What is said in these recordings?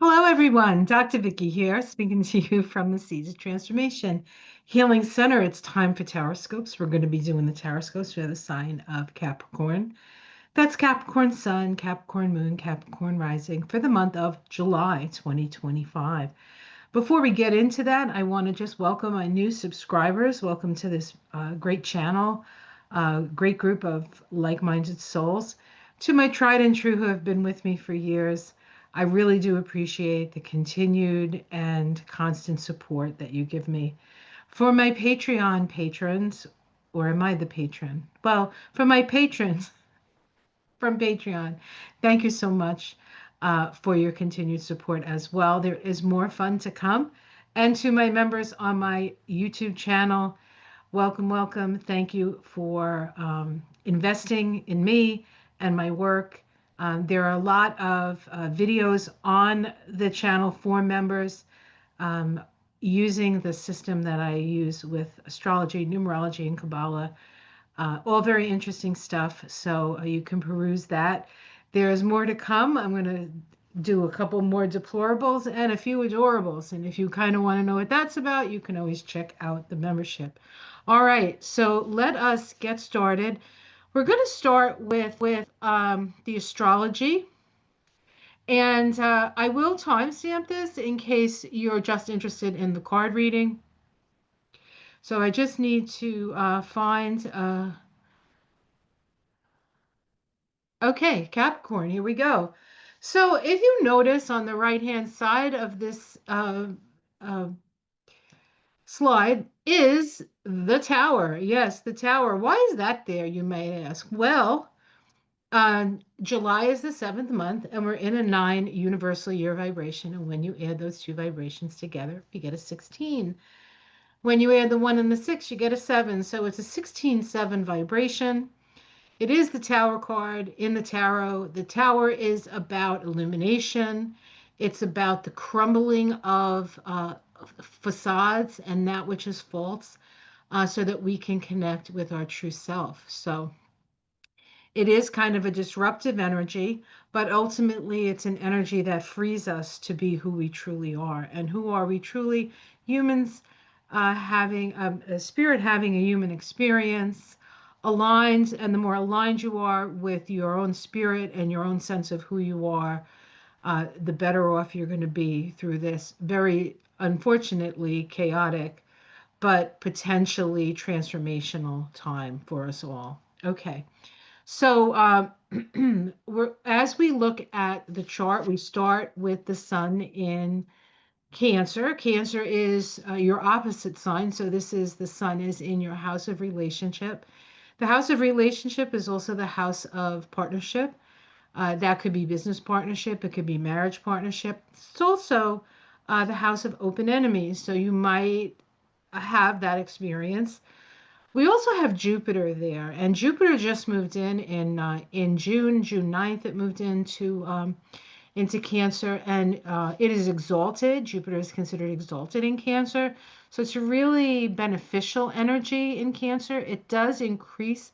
Hello, everyone. Dr. Vicky here, speaking to you from the Seeds of Transformation Healing Center. It's time for Taroscopes. We're going to be doing the Taroscopes for the sign of Capricorn. That's Capricorn Sun, Capricorn Moon, Capricorn Rising for the month of July 2025. Before we get into that, I want to just welcome my new subscribers. Welcome to this great channel, great group of like-minded souls. To my tried and true who have been with me for years, I really do appreciate the continued and constant support that you give me. For my Patreon patrons, or am I the patron? Well, for my patrons from Patreon, thank you so much for your continued support as well. There is more fun to come. And to my members on my YouTube channel, welcome, welcome. Thank you for investing in me and my work. There are a lot of videos on the channel for members um, using the system that I use with astrology, numerology, and Kabbalah. All very interesting stuff. So you can peruse that. There's more to come. I'm going to do a couple more deplorables and a few adorables. And if you kind of want to know what that's about, you can always check out the membership. All right, so let us get started. We're going to start with the astrology. And I will timestamp this in case you're just interested in the card reading. So I just need to find okay, Capricorn, here we go. So if you notice on the right-hand side of this uh, slide is the tower. Yes, the tower. Why is that there, you may ask? Well, July is the seventh month, and we're in a 9 universal year vibration. And when you add those two vibrations together, you get a 16. When you add the 1 and the 6, you get a 7. So it's a 16-7 vibration. It is the Tower card in the tarot. The Tower is about illumination. It's about the crumbling of facades and that which is false, so that we can connect with our true self. So it is kind of a disruptive energy, but ultimately it's an energy that frees us to be who we truly are. And who are we truly? Humans having a spirit, having a human experience, aligned. And the more aligned you are with your own spirit and your own sense of who you are, the better off you're going to be through this very unfortunately chaotic, but potentially transformational time for us all. Okay. So, as we look at the chart, we start with the sun in Cancer. Cancer is your opposite sign. So, this is the sun is in your house of relationship. The house of relationship is also the house of partnership. That could be business partnership, it could be marriage partnership. It's also the house of open enemies. So, you might have that experience. We also have Jupiter there, and Jupiter just moved in June 9th. It moved into Cancer, and it is exalted. Jupiter is considered exalted in Cancer, so it's a really beneficial energy in Cancer. It does increase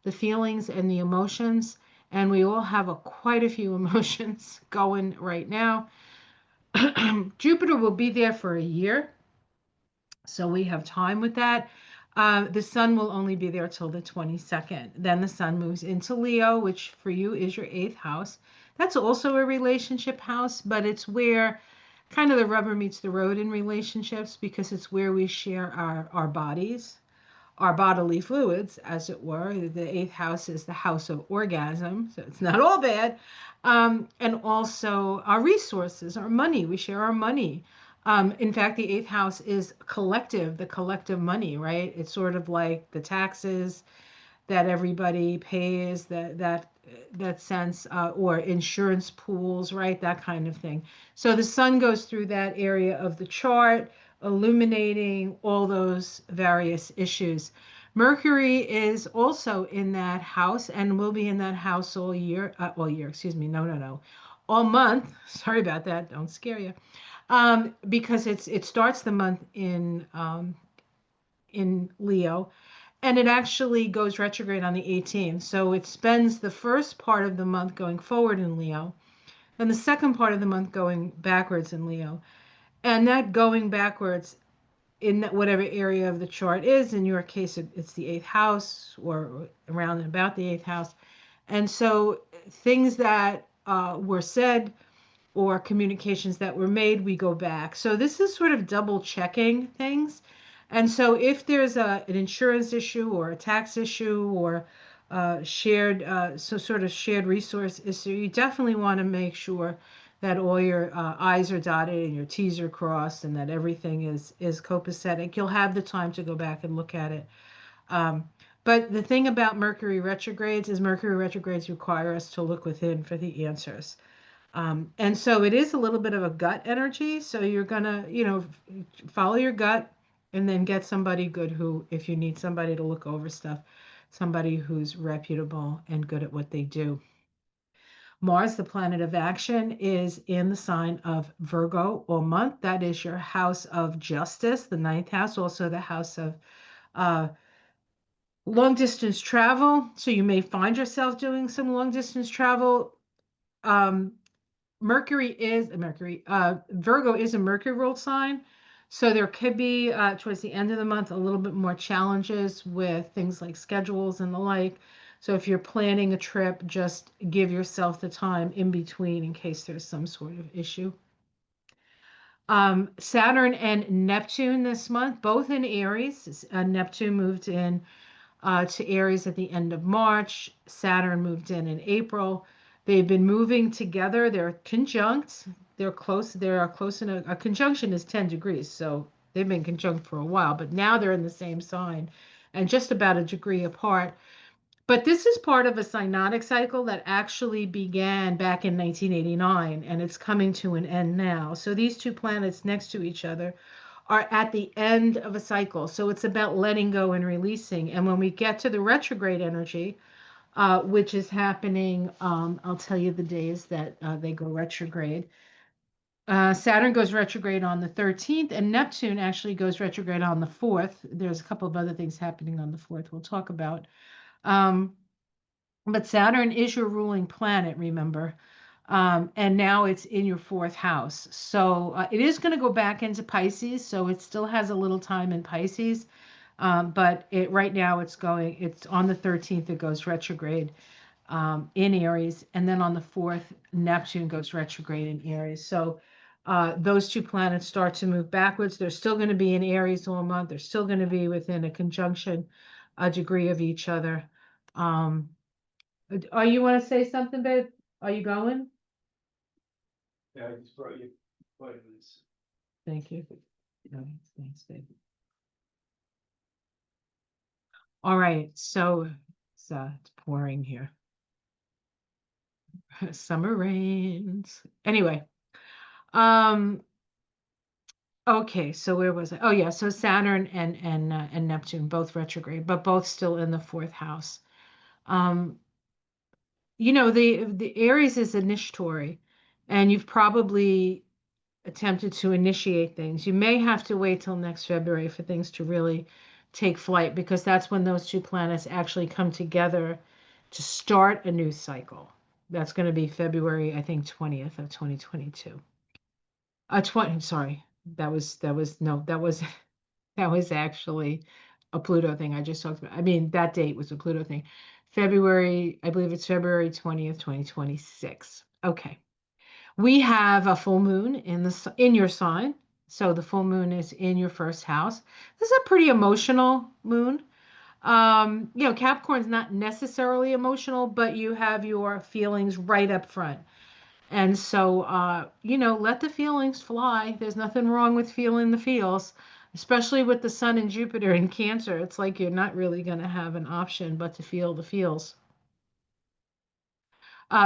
the feelings and the emotions, and we all have quite a few emotions going right now. Jupiter will be there for a year, so we have time with that. The sun will only be there till the 22nd. Then the sun moves into Leo, which for you is your eighth house. That's also a relationship house, but it's where kind of the rubber meets the road in relationships, because it's where we share our bodies, our bodily fluids, as it were. The eighth house is the house of orgasm, so it's not all bad. And also our resources, our money. We share our money. In fact, the eighth house is collective, the collective money, right? It's sort of like the taxes that everybody pays, that sense, or insurance pools, right? That kind of thing. So the sun goes through that area of the chart, illuminating all those various issues. Mercury is also in that house and will be in that house all year, excuse me, no, all month. Sorry about that, don't scare you. Because it starts the month in Leo, and it actually goes retrograde on the 18th. So it spends the first part of the month going forward in Leo. and the second part of the month going backwards in Leo. And that going backwards in whatever area of the chart is, in your case, it's the eighth house or around and about the eighth house. And so things that were said or communications that were made, we go back. So this is sort of double checking things. And so if there's an insurance issue or a tax issue or shared, so sort of shared resource issue, you definitely want to make sure that all your I's are dotted and your T's are crossed and that everything is copacetic. You'll have the time to go back and look at it. Um, but the thing about Mercury retrogrades is Mercury retrogrades require us to look within for the answers. And so it is a little bit of a gut energy. So you're gonna, follow your gut and then get somebody good who, if you need somebody to look over stuff, somebody who's reputable and good at what they do. Mars, the planet of action, is in the sign of Virgo all month. That is your house of justice, the ninth house, also the house of uh, long distance travel. So you may find yourself doing some long distance travel. Um, Virgo is a Mercury ruled sign. So there could be, towards the end of the month, a little bit more challenges with things like schedules and the like. So if you're planning a trip, just give yourself the time in between in case there's some sort of issue. Saturn and Neptune this month, both in Aries. Neptune moved in to Aries at the end of March. Saturn moved in April. They've been moving together. They're conjunct. They're close. They're close in a conjunction is 10 degrees. So they've been conjunct for a while, but now they're in the same sign and just about a degree apart. But this is part of a synodic cycle that actually began back in 1989 and it's coming to an end now. So these two planets next to each other are at the end of a cycle. So it's about letting go and releasing. And when we get to the retrograde energy, which is happening, I'll tell you the days that they go retrograde. Saturn goes retrograde on the 13th, and Neptune actually goes retrograde on the 4th. There's a couple of other things happening on the 4th we'll talk about. Um, but Saturn is your ruling planet, remember. And now it's in your fourth house. So it is going to go back into Pisces. So it still has a little time in Pisces. But right now it's on the 13th, it goes retrograde in Aries. And then on the 4th, Neptune goes retrograde in Aries. So those two planets start to move backwards. They're still going to be in Aries all month. They're still going to be within a conjunction, a degree of each other. You want to say something, babe? Are you going? Yeah, I just brought you vitamins. Thank you. No, thanks, babe. All right, so it's pouring here. Summer rains. Anyway, okay, so where was I? Oh yeah, so Saturn and Neptune both retrograde, but both still in the fourth house. Um, the Aries is initiatory, and you've probably attempted to initiate things. You may have to wait till next February for things to really take flight because that's when those two planets actually come together to start a new cycle. That's going to be February, I think, 20th of 2022. 20, sorry. No, that was actually a Pluto thing I just talked about. I mean, that date was a Pluto thing. February, I believe it's February 20th, 2026. Okay. We have a full moon in your sign. So the full moon is in your first house. This is a pretty emotional moon. Capricorn's not necessarily emotional, but you have your feelings right up front. And so, let the feelings fly. There's nothing wrong with feeling the feels, especially with the sun and Jupiter in Cancer. It's like you're not really going to have an option but to feel the feels.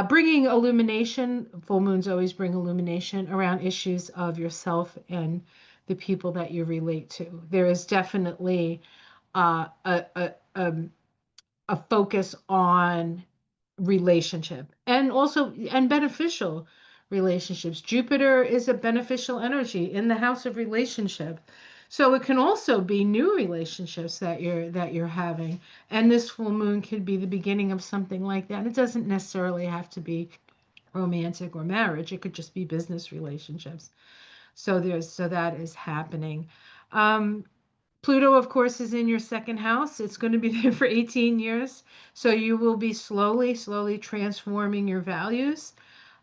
Bringing illumination, full moons always bring illumination around issues of yourself and the people that you relate to. There is definitely a focus on relationship and beneficial relationships. Jupiter is a beneficial energy in the house of relationship. So it can also be new relationships that you're having. And this full moon could be the beginning of something like that. It doesn't necessarily have to be romantic or marriage. It could just be business relationships. So that is happening. Um, Pluto, of course, is in your second house. It's going to be there for 18 years. So you will be slowly transforming your values,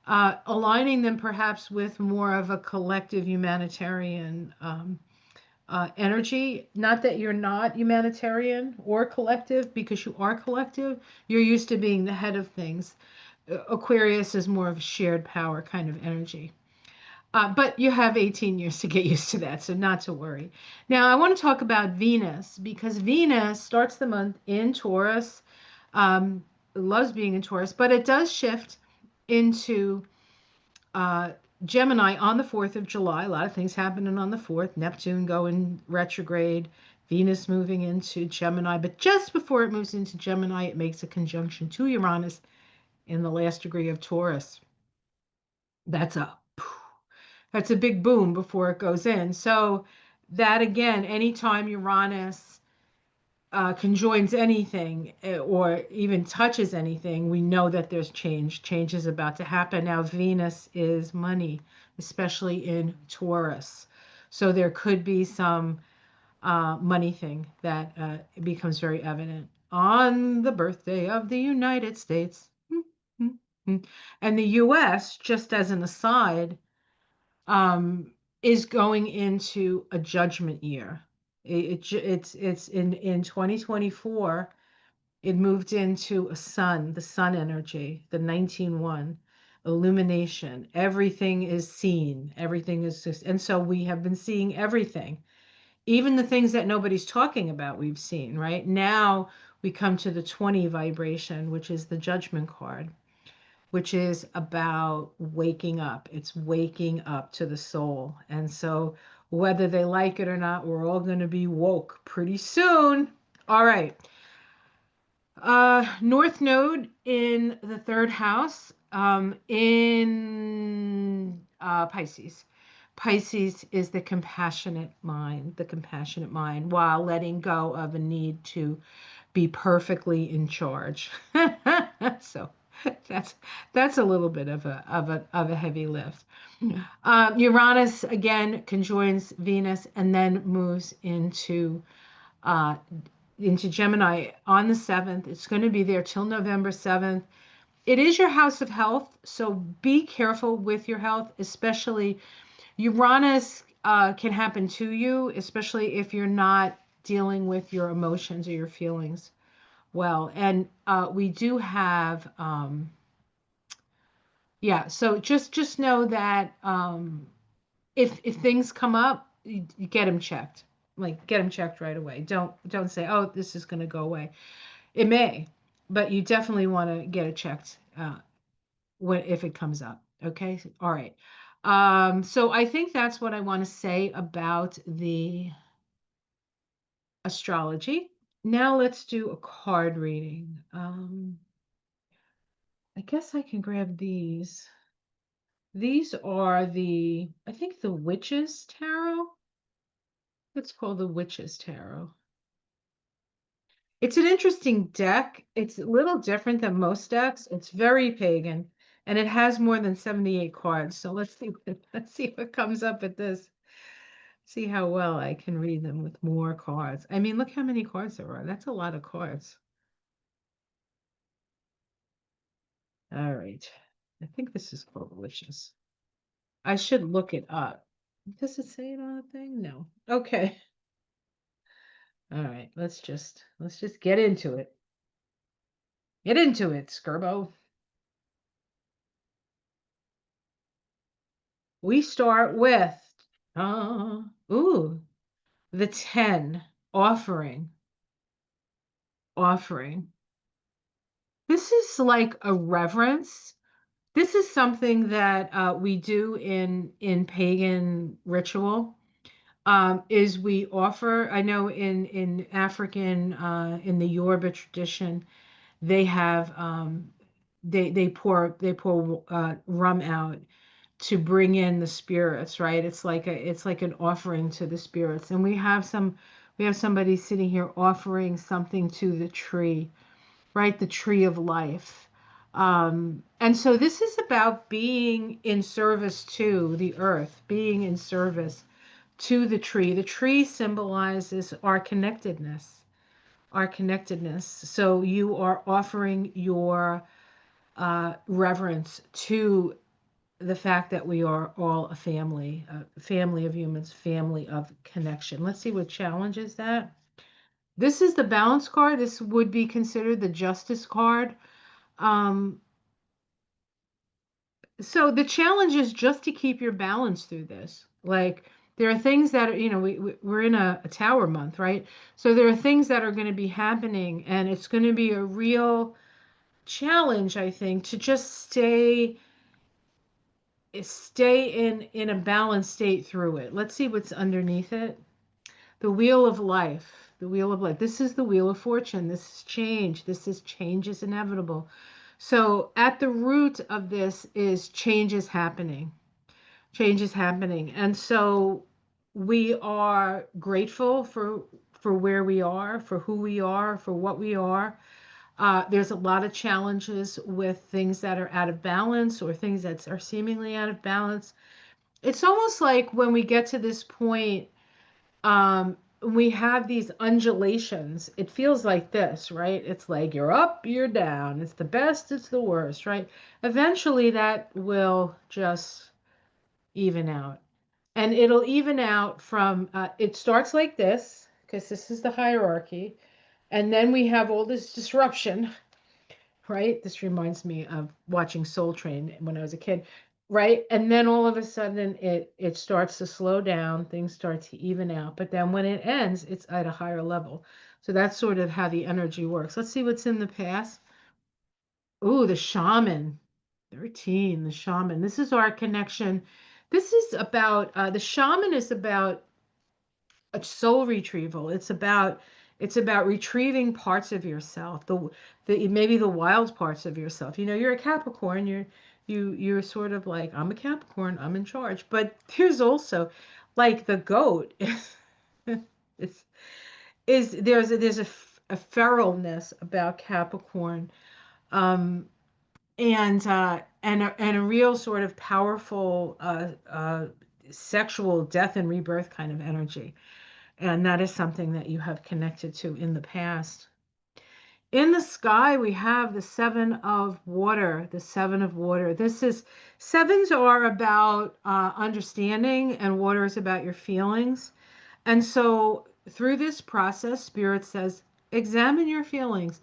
aligning them perhaps with more of a collective humanitarian energy. Not that you're not humanitarian or collective, because you are collective. You're used to being the head of things. Aquarius is more of a shared power kind of energy. But you have 18 years to get used to that, so not to worry. Now, I want to talk about Venus because Venus starts the month in Taurus, loves being in Taurus, but it does shift into uh, Gemini on the 4th of July. A lot of things happening on the 4th. Neptune going retrograde, Venus moving into Gemini. But just before it moves into Gemini, it makes a conjunction to Uranus in the last degree of Taurus. That's a that's a big boom before it goes in. So that again, anytime Uranus conjoins anything or even touches anything, we know that there's change. Change is about to happen. Now, Venus is money, especially in Taurus. So there could be some money thing that becomes very evident on the birthday of the United States. And the US, just as an aside, um, is going into a judgment year. It's in 2024. It moved into a sun, the sun energy, the 19-1 illumination. Everything is seen. Everything is just, and so we have been seeing everything, even the things that nobody's talking about. We've seen right now. We come to the 20 vibration, which is the judgment card, which is about waking up. It's waking up to the soul. And so, whether they like it or not, we're all going to be woke pretty soon. All right. North Node in the third house in Pisces. Pisces is the compassionate mind, while letting go of a need to be perfectly in charge. So that's that's a little bit of a heavy lift. Uranus again conjoins Venus and then moves uh, into Gemini on the 7th. It's going to be there till November 7th. It is your house of health, so be careful with your health, especially Uranus can happen to you, especially if you're not dealing with your emotions or your feelings well. And we do have, yeah. So just know that if things come up, you get them checked. Like get them checked right away. Don't say, oh, this is going to go away. It may, but you definitely want to get it checked when if it comes up. Okay. All right. So I think that's what I want to say about the astrology. Now let's do a card reading. I guess I can grab these. These are I think the Witches Tarot. It's called the Witches Tarot. It's an interesting deck. It's a little different than most decks. It's very pagan, and it has more than 78 cards. So let's see what comes up at this. See how well I can read them with more cards. I mean, look how many cards there are. That's a lot of cards. All right. I think this is called Witches. I should look it up. Does it say it on the thing? No. Okay. All right. Let's just get into it. Get into it, Skirbo. We start with ooh, the 10 offering. Offering. This is like a reverence. This is something that we do in pagan ritual. Is we offer. I know in African in the Yoruba tradition, they have they pour rum out to bring in the spirits, right? It's like an offering to the spirits. And we have somebody sitting here offering something to the tree, right? The tree of life. And so this is about being in service to the earth, being in service to the tree. The tree symbolizes our connectedness, our connectedness. So you are offering your reverence to the fact that we are all a family of humans, family of connection. Let's see what challenges that. This is the balance card. This would be considered the justice card. Um, so the challenge is just to keep your balance through this. Like there are things that are, we're in a tower month, right? So there are things that are going to be happening, and it's going to be a real challenge, I think, to just stay in a balanced state through it. Let's see what's underneath it. The wheel of life. The wheel of life. This is the wheel of fortune. This is change. This is change is inevitable. So at the root of this is change is happening. Change is happening. And so we are grateful for where we are, for who we are, for what we are. There's a lot of challenges with things that are out of balance or things that are seemingly out of balance. It's almost like when we get to this point, we have these undulations. It feels like this, right? It's like you're up, you're down. It's the best, it's the worst, right? Eventually, that will just even out. And it'll even out from, it starts like this, because this is the hierarchy. And then we have all this disruption, right? This reminds me of watching Soul Train when I was a kid, right? And then all of a sudden it starts to slow down, things start to even out, but then when it ends, it's at a higher level. So that's sort of how the energy works. Let's see what's in the past. Ooh, the shaman. 13, the shaman. This is our connection. This is about the shaman is about a soul retrieval. It's about retrieving parts of yourself, the maybe the wild parts of yourself. You're a Capricorn, you're sort of like, I'm a Capricorn, I'm in charge. But there's also like the goat is there's a feralness about Capricorn. Um and a real sort of powerful sexual death and rebirth kind of energy. And that is something that you have connected to in the past. In the sky, we have the seven of water, the seven of water. Sevens are about understanding, and water is about your feelings. And so through this process, Spirit says, examine your feelings,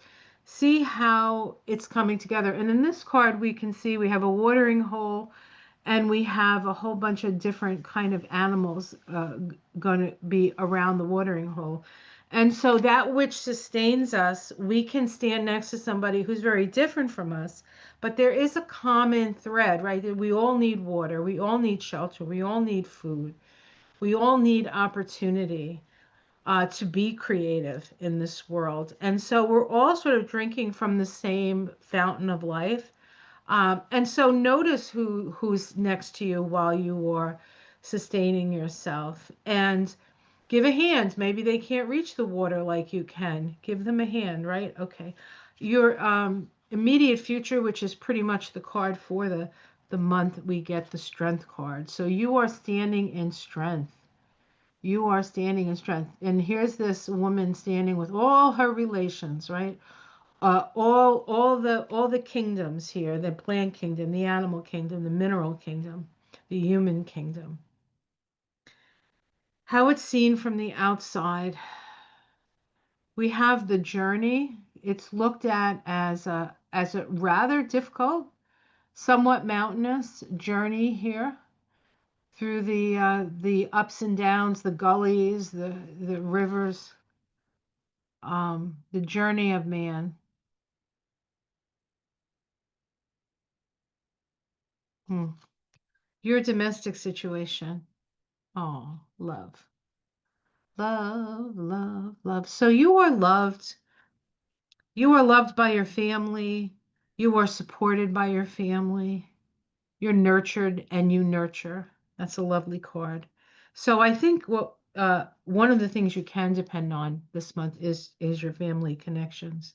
see how it's coming together. And in this card, we can see we have a watering hole, and we have a whole bunch of different kind of animals going to be around the watering hole. And so that which sustains us, we can stand next to somebody who's very different from us, but there is a common thread, right? That we all need water, we all need shelter, we all need food, we all need opportunity to be creative in this world. And so we're all sort of drinking from the same fountain of life. And so notice who's next to you while you are sustaining yourself, and give a hand. Maybe they can't reach the water like you can. Give them a hand, right? Okay. Your immediate future, which is pretty much the card for the month, we get the strength card. So you are standing in strength. You are standing in strength. And here's this woman standing with all her relations, right? All the kingdoms here, the plant kingdom, the animal kingdom, the mineral kingdom, the human kingdom. How it's seen from the outside. We have the journey. It's looked at as a rather difficult, somewhat mountainous journey here through the ups and downs, the gullies, the rivers, the journey of man. Hmm. Your domestic situation. Oh, love. Love, love, love. So you are loved. You are loved by your family. You are supported by your family. You're nurtured and you nurture. That's a lovely card. So I think what one of the things you can depend on this month is your family connections.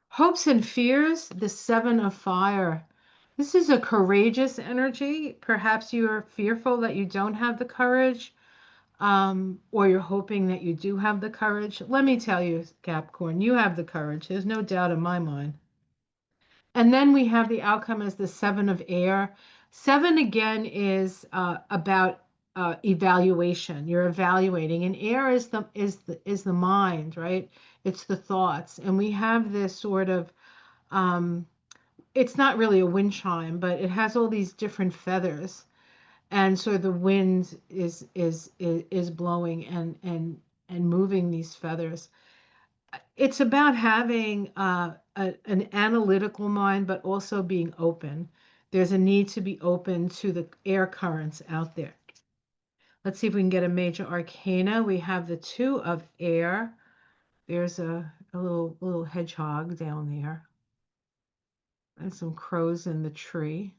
Hopes and fears, the seven of fire. This is a courageous energy. Perhaps you are fearful that you don't have the courage, or you're hoping that you do have the courage. Let me tell you, Capricorn, you have the courage. There's no doubt in my mind. And then we have the outcome as the seven of air. Seven again is about evaluation. You're evaluating, and air is the mind, right? It's the thoughts, and we have this sort of um, it's not really a wind chime, but it has all these different feathers, and so the wind is blowing and moving these feathers. It's about having an analytical mind, but also being open. There's a need to be open to the air currents out there. Let's see if we can get a major arcana. We have the two of air. There's a little hedgehog down there and some crows in the tree.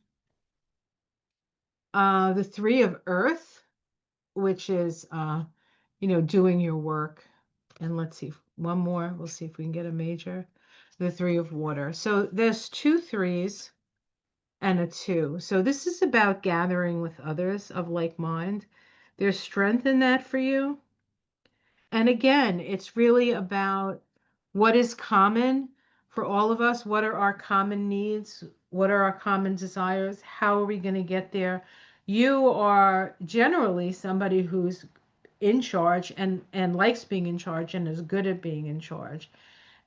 The three of earth, which is doing your work. And let's see, one more. We'll see if we can get a major. The three of water. So there's two threes and a two. So this is about gathering with others of like mind. There's strength in that for you. And again, it's really about what is common for all of us. What are our common needs? What are our common desires? How are we going to get there? You are generally somebody who's in charge and likes being in charge and is good at being in charge.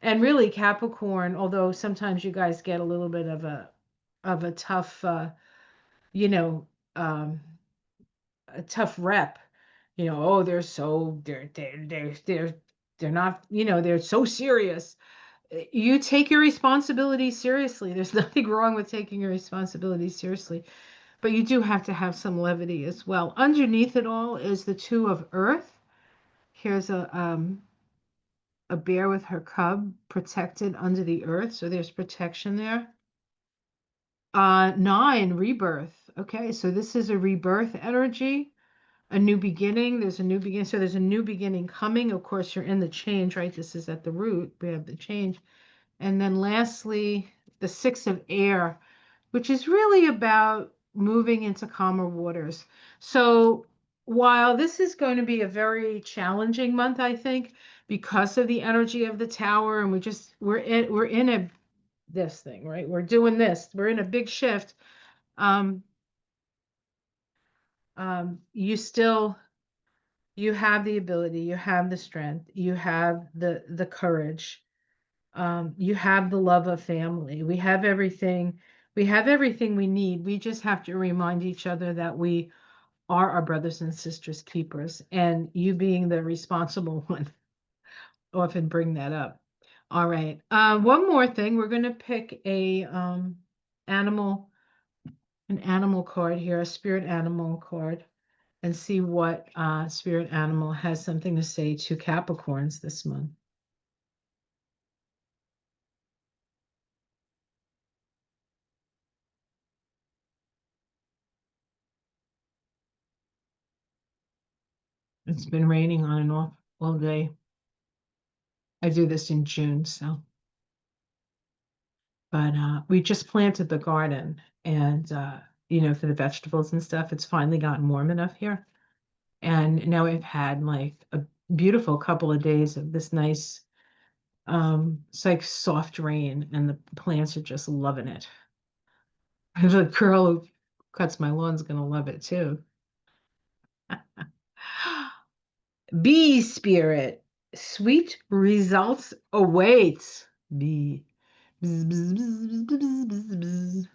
And really Capricorn, although sometimes you guys get a little bit of a tough you know um a tough rep, oh, they're not, they're so serious. You take your responsibility seriously. There's nothing wrong with taking your responsibility seriously, but you do have to have some levity as well. Underneath it all is the two of earth. Here's a bear with her cub protected under the earth. So there's protection there. Nine, rebirth. Okay, so this is a rebirth energy, a new beginning. There's a new beginning. So there's a new beginning coming. Of course, you're in the change, right? This is at the root. We have the change. And then lastly, the six of air, which is really about moving into calmer waters. So while this is going to be a very challenging month, I think, because of the energy of the tower, and we're in a this thing, right? We're doing this. We're in a big shift. Um, you still you have the ability, you have the strength, you have the courage, you have the love of family. We have everything we need. We just have to remind each other that we are our brothers and sisters keepers, and you being the responsible one often bring that up. All right. One more thing. We're going to pick animal, an animal card here, a spirit animal card, and see what spirit animal has something to say to Capricorns this month. It's been raining on and off all day. I do this in June, so. But we just planted the garden, and for the vegetables and stuff, it's finally gotten warm enough here. And now we've had like a beautiful couple of days of this nice, it's like soft rain, and the plants are just loving it. The girl who cuts my lawn's gonna love it too. Bee spirit, sweet results await. Bee. Bzz, bzz, bzz, bzz, bzz, bzz.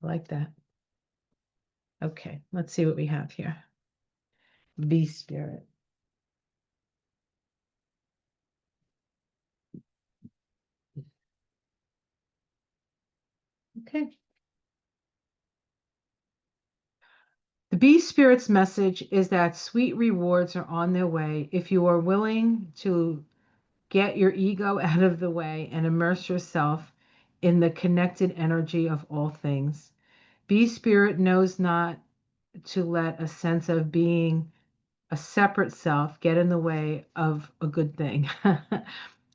I like that. Okay, let's see what we have here. Bee spirit. Okay. The bee spirit's message is that sweet rewards are on their way if you are willing to get your ego out of the way and immerse yourself in the connected energy of all things. Bee spirit knows not to let a sense of being a separate self get in the way of a good thing.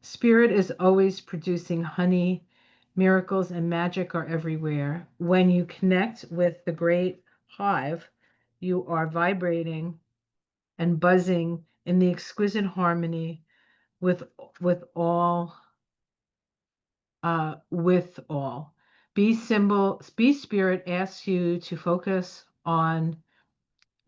Spirit is always producing honey. Miracles and magic are everywhere. When you connect with the great hive, you are vibrating and buzzing in the exquisite harmony with with all with all. Be Spirit asks you to focus on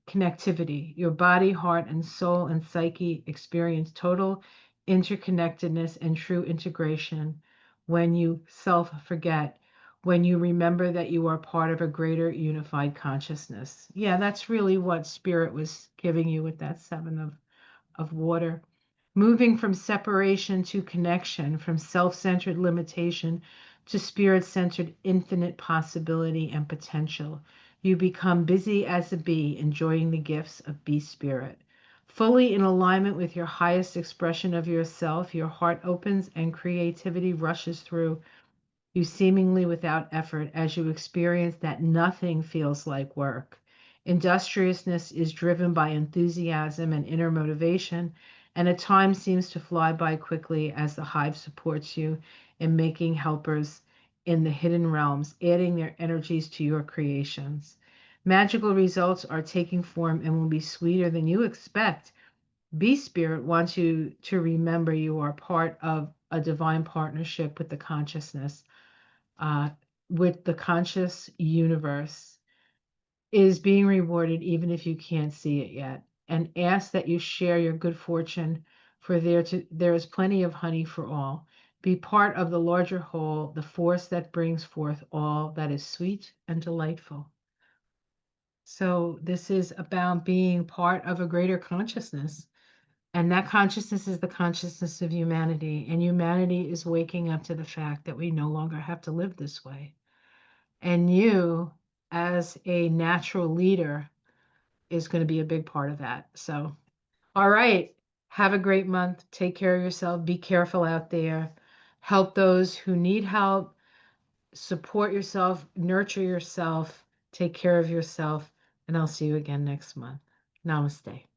connectivity. Your body, heart, and soul and psyche experience total interconnectedness and true integration when you self forget, when you remember that you are part of a greater unified consciousness. Yeah, that's really what Spirit was giving you with that seven of water. Moving from separation to connection, from self centered limitation to spirit centered infinite possibility and potential. You become busy as a bee, enjoying the gifts of bee spirit. Fully in alignment with your highest expression of yourself, your heart opens and creativity rushes through you seemingly without effort as you experience that nothing feels like work. Industriousness is driven by enthusiasm and inner motivation, and at times seems to fly by quickly as the hive supports you in making helpers in the hidden realms, adding their energies to your creations. Magical results are taking form and will be sweeter than you expect. Bee Spirit wants you to remember you are part of a divine partnership uh, with the conscious universe is being rewarded even if you can't see it yet. And ask that you share your good fortune, for there is plenty of honey for all. Be part of the larger whole, the force that brings forth all that is sweet and delightful. So this is about being part of a greater consciousness. And that consciousness is the consciousness of humanity. And humanity is waking up to the fact that we no longer have to live this way. And you, as a natural leader, is going to be a big part of that. So, all right. Have a great month. Take care of yourself. Be careful out there. Help those who need help. Support yourself. Nurture yourself. Take care of yourself. And I'll see you again next month. Namaste.